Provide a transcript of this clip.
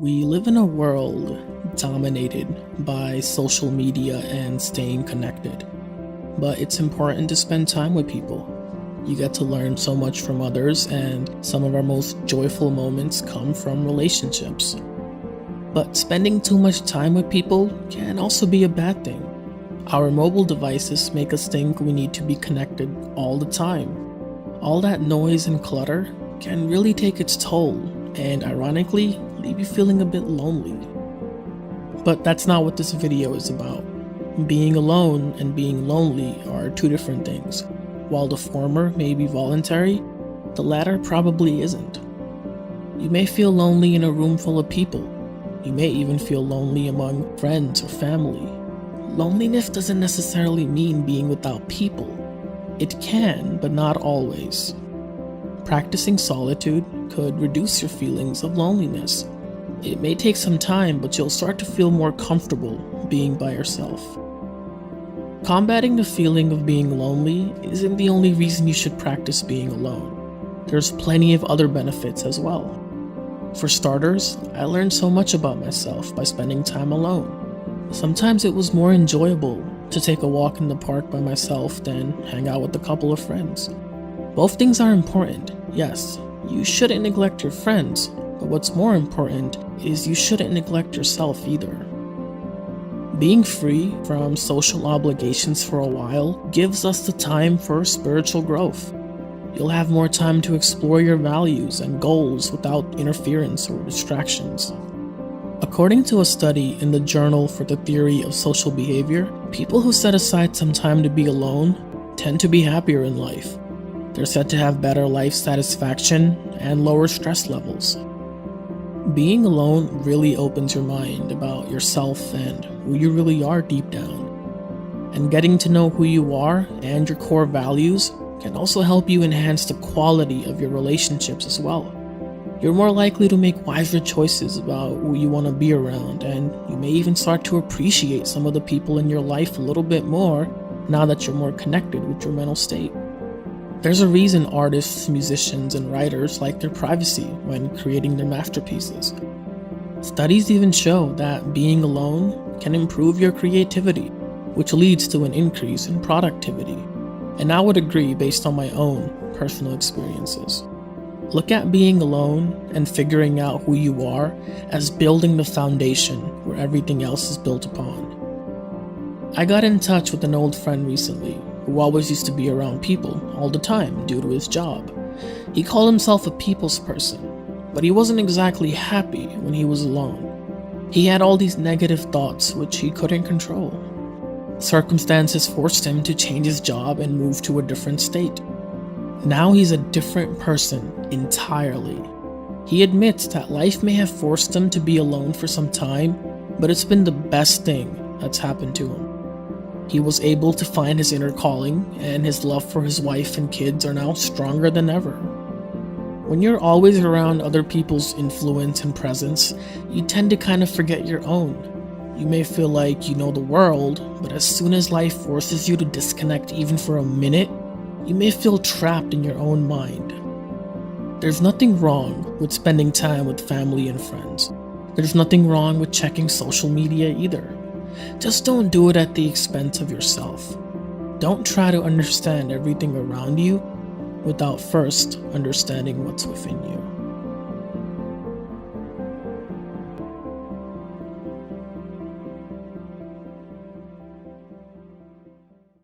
We live in a world dominated by social media and staying connected, but it's important to spend time with people. You get to learn so much from others, and some of our most joyful moments come from relationships. But spending too much time with people can also be a bad thing. Our mobile devices make us think we need to be connected all the time. All that noise and clutter can really take its toll, and ironically, leave you feeling a bit lonely. But that's not what this video is about. Being alone and being lonely are two different things. While the former may be voluntary, the latter probably isn't. You may feel lonely in a room full of people. You may even feel lonely among friends or family. Loneliness doesn't necessarily mean being without people. It can, but not always. Practicing solitude could reduce your feelings of loneliness. It may take some time, but you'll start to feel more comfortable being by yourself. Combating the feeling of being lonely isn't the only reason you should practice being alone. There's plenty of other benefits as well. For starters, I learned so much about myself by spending time alone. Sometimes it was more enjoyable to take a walk in the park by myself than hang out with a couple of friends. Both things are important, yes. You shouldn't neglect your friends, but what's more important is you shouldn't neglect yourself either. Being free from social obligations for a while gives us the time for spiritual growth. You'll have more time to explore your values and goals without interference or distractions. According to a study in the Journal for the Theory of Social Behavior, people who set aside some time to be alone tend to be happier in life. They're said to have better life satisfaction and lower stress levels. Being alone really opens your mind about yourself and who you really are deep down. And getting to know who you are and your core values can also help you enhance the quality of your relationships as well. You're more likely to make wiser choices about who you want to be around, and you may even start to appreciate some of the people in your life a little bit more now that you're more connected with your mental state. There's a reason artists, musicians, and writers like their privacy when creating their masterpieces. Studies even show that being alone can improve your creativity, which leads to an increase in productivity. And I would agree based on my own personal experiences. Look at being alone and figuring out who you are as building the foundation where everything else is built upon. I got in touch with an old friend recently who always used to be around people all the time due to his job. He called himself a people's person, but he wasn't exactly happy when he was alone. He had all these negative thoughts which he couldn't control. Circumstances forced him to change his job and move to a different state. Now he's a different person entirely. He admits that life may have forced him to be alone for some time, but it's been the best thing that's happened to him. He was able to find his inner calling, and his love for his wife and kids are now stronger than ever. When you're always around other people's influence and presence, you tend to kind of forget your own. You may feel like you know the world, but as soon as life forces you to disconnect even for a minute, you may feel trapped in your own mind. There's nothing wrong with spending time with family and friends. There's nothing wrong with checking social media either. Just don't do it at the expense of yourself. Don't try to understand everything around you without first understanding what's within you.